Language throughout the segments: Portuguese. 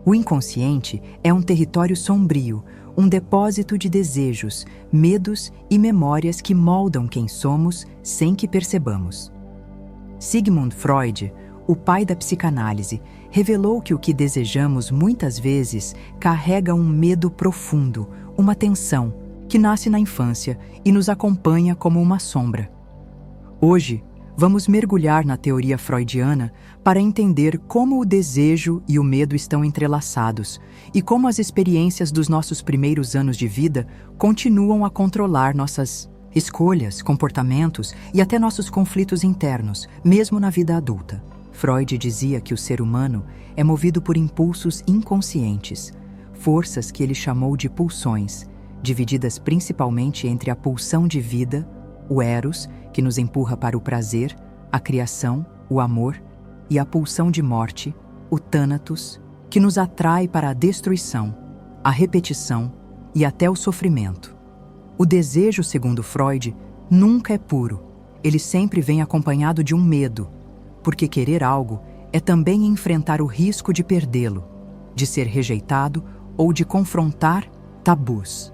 O inconsciente é um território sombrio, um depósito de desejos, medos e memórias que moldam quem somos sem que percebamos. Sigmund Freud, o pai da psicanálise, revelou que o que desejamos muitas vezes carrega um medo profundo, uma tensão, que nasce na infância e nos acompanha como uma sombra. Hoje, vamos mergulhar na teoria freudiana para entender como o desejo e o medo estão entrelaçados e como as experiências dos nossos primeiros anos de vida continuam a controlar nossas escolhas, comportamentos e até nossos conflitos internos, mesmo na vida adulta. Freud dizia que o ser humano é movido por impulsos inconscientes, forças que ele chamou de pulsões, divididas principalmente entre a pulsão de vida, o eros, que nos empurra para o prazer, a criação, o amor, e a pulsão de morte, o thanatos, que nos atrai para a destruição, a repetição e até o sofrimento. O desejo, segundo Freud, nunca é puro. Ele sempre vem acompanhado de um medo, porque querer algo é também enfrentar o risco de perdê-lo, de ser rejeitado ou de confrontar tabus.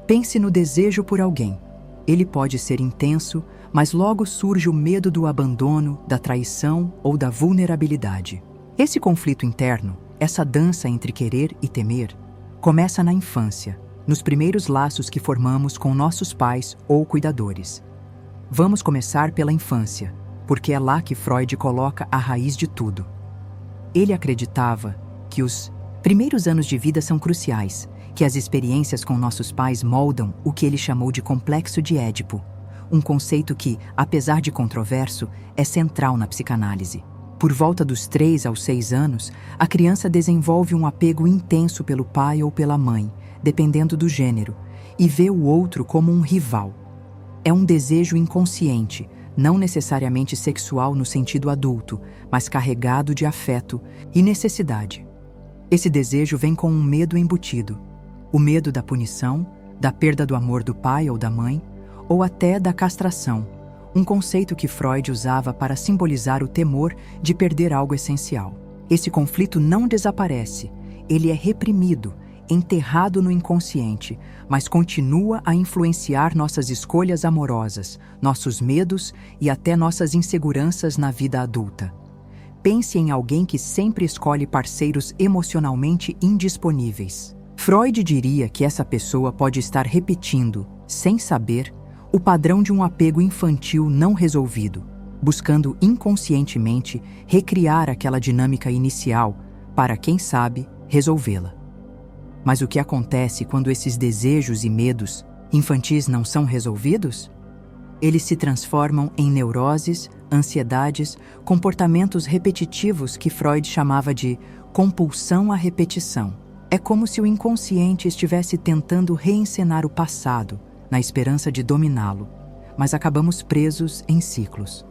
Pense no desejo por alguém. Ele pode ser intenso, mas logo surge o medo do abandono, da traição ou da vulnerabilidade. Esse conflito interno, essa dança entre querer e temer, começa na infância, nos primeiros laços que formamos com nossos pais ou cuidadores. Vamos começar pela infância, porque é lá que Freud coloca a raiz de tudo. Ele acreditava que os primeiros anos de vida são cruciais, que as experiências com nossos pais moldam o que ele chamou de complexo de Édipo, um conceito que, apesar de controverso, é central na psicanálise. Por volta dos 3 aos 6 anos, a criança desenvolve um apego intenso pelo pai ou pela mãe, dependendo do gênero, e vê o outro como um rival. É um desejo inconsciente, não necessariamente sexual no sentido adulto, mas carregado de afeto e necessidade. Esse desejo vem com um medo embutido. O medo da punição, da perda do amor do pai ou da mãe, ou até da castração, um conceito que Freud usava para simbolizar o temor de perder algo essencial. Esse conflito não desaparece, ele é reprimido, enterrado no inconsciente, mas continua a influenciar nossas escolhas amorosas, nossos medos e até nossas inseguranças na vida adulta. Pense em alguém que sempre escolhe parceiros emocionalmente indisponíveis. Freud diria que essa pessoa pode estar repetindo, sem saber, o padrão de um apego infantil não resolvido, buscando inconscientemente recriar aquela dinâmica inicial para, quem sabe, resolvê-la. Mas o que acontece quando esses desejos e medos infantis não são resolvidos? Eles se transformam em neuroses, ansiedades, comportamentos repetitivos que Freud chamava de compulsão à repetição. É como se o inconsciente estivesse tentando reencenar o passado, na esperança de dominá-lo, mas acabamos presos em ciclos.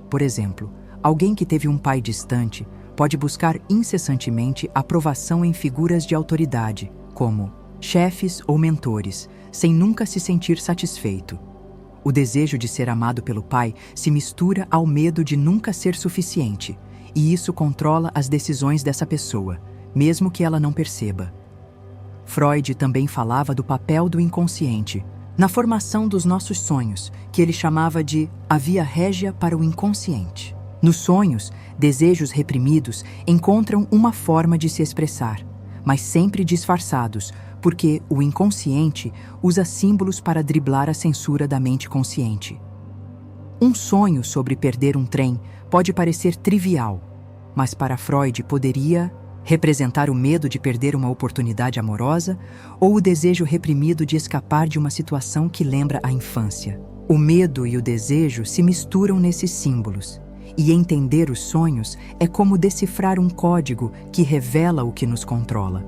Por exemplo, alguém que teve um pai distante pode buscar incessantemente aprovação em figuras de autoridade, como chefes ou mentores, sem nunca se sentir satisfeito. O desejo de ser amado pelo pai se mistura ao medo de nunca ser suficiente, e isso controla as decisões dessa pessoa, mesmo que ela não perceba. Freud também falava do papel do inconsciente, na formação dos nossos sonhos, que ele chamava de a via régia para o inconsciente. Nos sonhos, desejos reprimidos encontram uma forma de se expressar, mas sempre disfarçados, porque o inconsciente usa símbolos para driblar a censura da mente consciente. Um sonho sobre perder um trem pode parecer trivial, mas para Freud poderia representar o medo de perder uma oportunidade amorosa ou o desejo reprimido de escapar de uma situação que lembra a infância. O medo e o desejo se misturam nesses símbolos, e entender os sonhos é como decifrar um código que revela o que nos controla.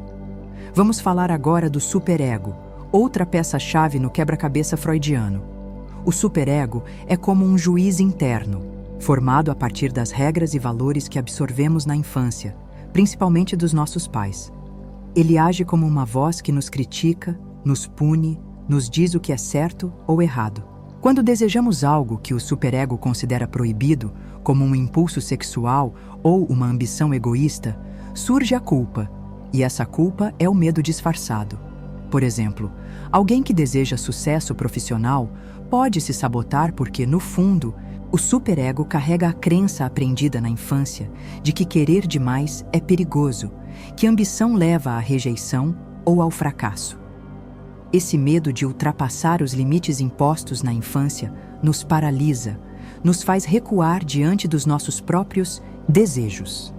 Vamos falar agora do superego, outra peça-chave no quebra-cabeça freudiano. O superego é como um juiz interno, formado a partir das regras e valores que absorvemos na infância, principalmente dos nossos pais. Ele age como uma voz que nos critica, nos pune, nos diz o que é certo ou errado. Quando desejamos algo que o superego considera proibido, como um impulso sexual ou uma ambição egoísta, surge a culpa, e essa culpa é o medo disfarçado. Por exemplo, alguém que deseja sucesso profissional pode se sabotar porque, no fundo, o superego carrega a crença aprendida na infância de que querer demais é perigoso, que ambição leva à rejeição ou ao fracasso. Esse medo de ultrapassar os limites impostos na infância nos paralisa, nos faz recuar diante dos nossos próprios desejos.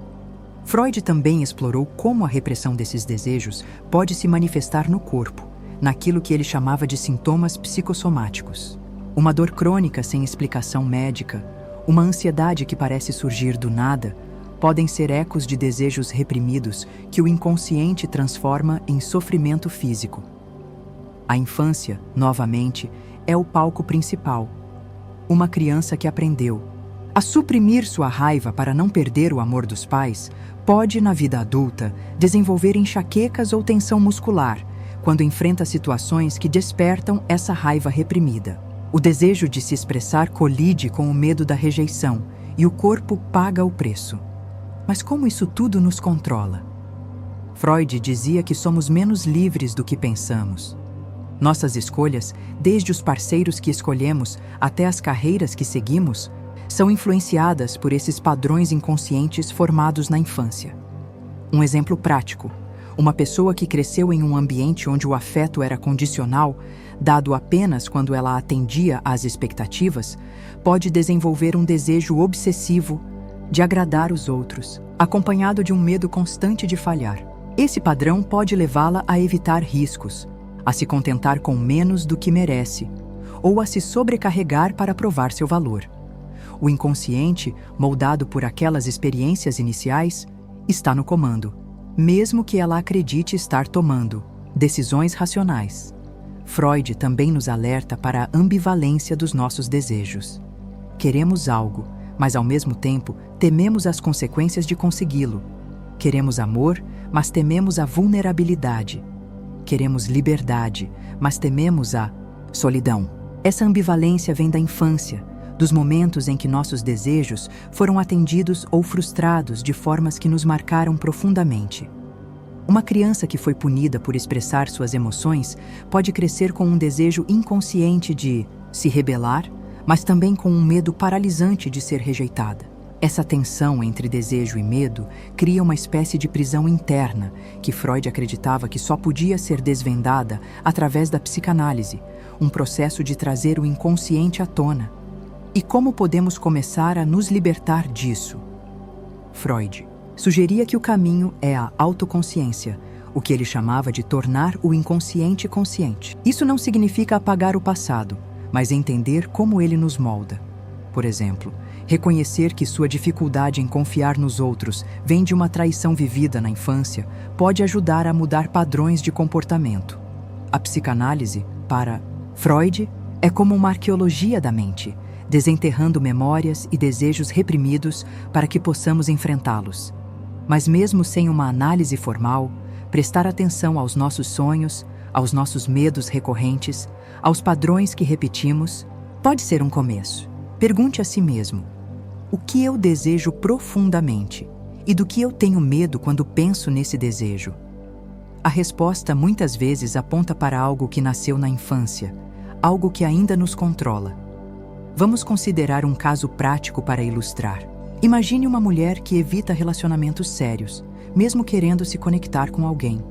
Freud também explorou como a repressão desses desejos pode se manifestar no corpo, naquilo que ele chamava de sintomas psicossomáticos. Uma dor crônica sem explicação médica, uma ansiedade que parece surgir do nada, podem ser ecos de desejos reprimidos que o inconsciente transforma em sofrimento físico. A infância, novamente, é o palco principal. Uma criança que aprendeu a suprimir sua raiva para não perder o amor dos pais pode, na vida adulta, desenvolver enxaquecas ou tensão muscular quando enfrenta situações que despertam essa raiva reprimida. O desejo de se expressar colide com o medo da rejeição e o corpo paga o preço. Mas como isso tudo nos controla? Freud dizia que somos menos livres do que pensamos. Nossas escolhas, desde os parceiros que escolhemos até as carreiras que seguimos, são influenciadas por esses padrões inconscientes formados na infância. Um exemplo prático: uma pessoa que cresceu em um ambiente onde o afeto era condicional, dado apenas quando ela atendia às expectativas, pode desenvolver um desejo obsessivo de agradar os outros, acompanhado de um medo constante de falhar. Esse padrão pode levá-la a evitar riscos, a se contentar com menos do que merece, ou a se sobrecarregar para provar seu valor. O inconsciente, moldado por aquelas experiências iniciais, está no comando, mesmo que ela acredite estar tomando decisões racionais. Freud também nos alerta para a ambivalência dos nossos desejos. Queremos algo, mas ao mesmo tempo tememos as consequências de consegui-lo. Queremos amor, mas tememos a vulnerabilidade. Queremos liberdade, mas tememos a solidão. Essa ambivalência vem da infância, dos momentos em que nossos desejos foram atendidos ou frustrados de formas que nos marcaram profundamente. Uma criança que foi punida por expressar suas emoções pode crescer com um desejo inconsciente de se rebelar, mas também com um medo paralisante de ser rejeitada. Essa tensão entre desejo e medo cria uma espécie de prisão interna que Freud acreditava que só podia ser desvendada através da psicanálise, um processo de trazer o inconsciente à tona. E como podemos começar a nos libertar disso? Freud sugeria que o caminho é a autoconsciência, o que ele chamava de tornar o inconsciente consciente. Isso não significa apagar o passado, mas entender como ele nos molda. Por exemplo, reconhecer que sua dificuldade em confiar nos outros vem de uma traição vivida na infância pode ajudar a mudar padrões de comportamento. A psicanálise, para Freud, é como uma arqueologia da mente, desenterrando memórias e desejos reprimidos para que possamos enfrentá-los. Mas mesmo sem uma análise formal, prestar atenção aos nossos sonhos, aos nossos medos recorrentes, aos padrões que repetimos, pode ser um começo. Pergunte a si mesmo: o que eu desejo profundamente e do que eu tenho medo quando penso nesse desejo? A resposta muitas vezes aponta para algo que nasceu na infância, algo que ainda nos controla. Vamos considerar um caso prático para ilustrar. Imagine uma mulher que evita relacionamentos sérios, mesmo querendo se conectar com alguém.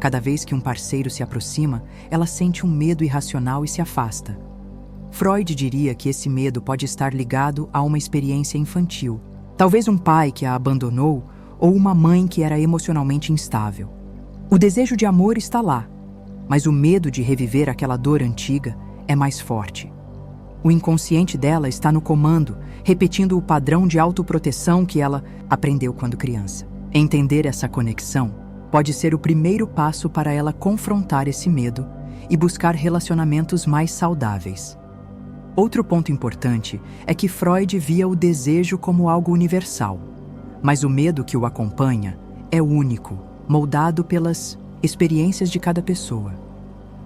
Cada vez que um parceiro se aproxima, ela sente um medo irracional e se afasta. Freud diria que esse medo pode estar ligado a uma experiência infantil. Talvez um pai que a abandonou ou uma mãe que era emocionalmente instável. O desejo de amor está lá, mas o medo de reviver aquela dor antiga é mais forte. O inconsciente dela está no comando, repetindo o padrão de autoproteção que ela aprendeu quando criança. Entender essa conexão pode ser o primeiro passo para ela confrontar esse medo e buscar relacionamentos mais saudáveis. Outro ponto importante é que Freud via o desejo como algo universal, mas o medo que o acompanha é único, moldado pelas experiências de cada pessoa.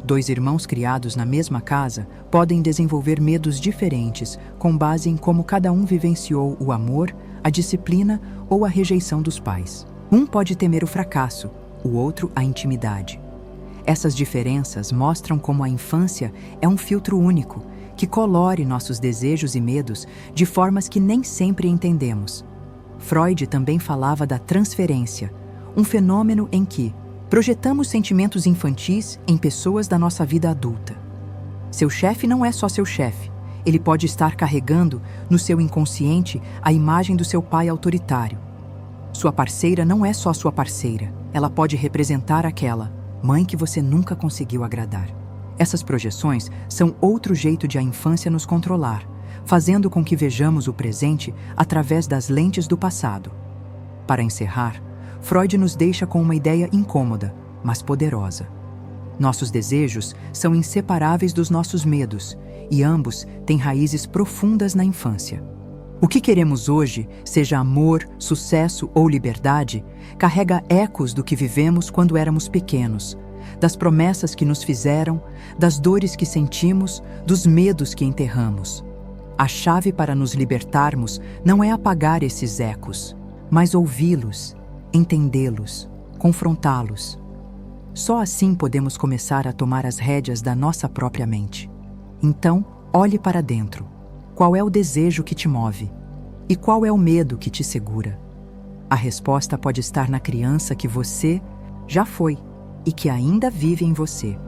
Dois irmãos criados na mesma casa podem desenvolver medos diferentes com base em como cada um vivenciou o amor, a disciplina ou a rejeição dos pais. Um pode temer o fracasso, o outro a intimidade. Essas diferenças mostram como a infância é um filtro único, que colore nossos desejos e medos de formas que nem sempre entendemos. Freud também falava da transferência, um fenômeno em que projetamos sentimentos infantis em pessoas da nossa vida adulta. Seu chefe não é só seu chefe. Ele pode estar carregando, no seu inconsciente, a imagem do seu pai autoritário. Sua parceira não é só sua parceira. Ela pode representar aquela mãe que você nunca conseguiu agradar. Essas projeções são outro jeito de a infância nos controlar, fazendo com que vejamos o presente através das lentes do passado. Para encerrar, Freud nos deixa com uma ideia incômoda, mas poderosa. Nossos desejos são inseparáveis dos nossos medos, e ambos têm raízes profundas na infância. O que queremos hoje, seja amor, sucesso ou liberdade, carrega ecos do que vivemos quando éramos pequenos, das promessas que nos fizeram, das dores que sentimos, dos medos que enterramos. A chave para nos libertarmos não é apagar esses ecos, mas ouvi-los, entendê-los, confrontá-los. Só assim podemos começar a tomar as rédeas da nossa própria mente. Então, olhe para dentro. Qual é o desejo que te move? E qual é o medo que te segura? A resposta pode estar na criança que você já foi e que ainda vive em você.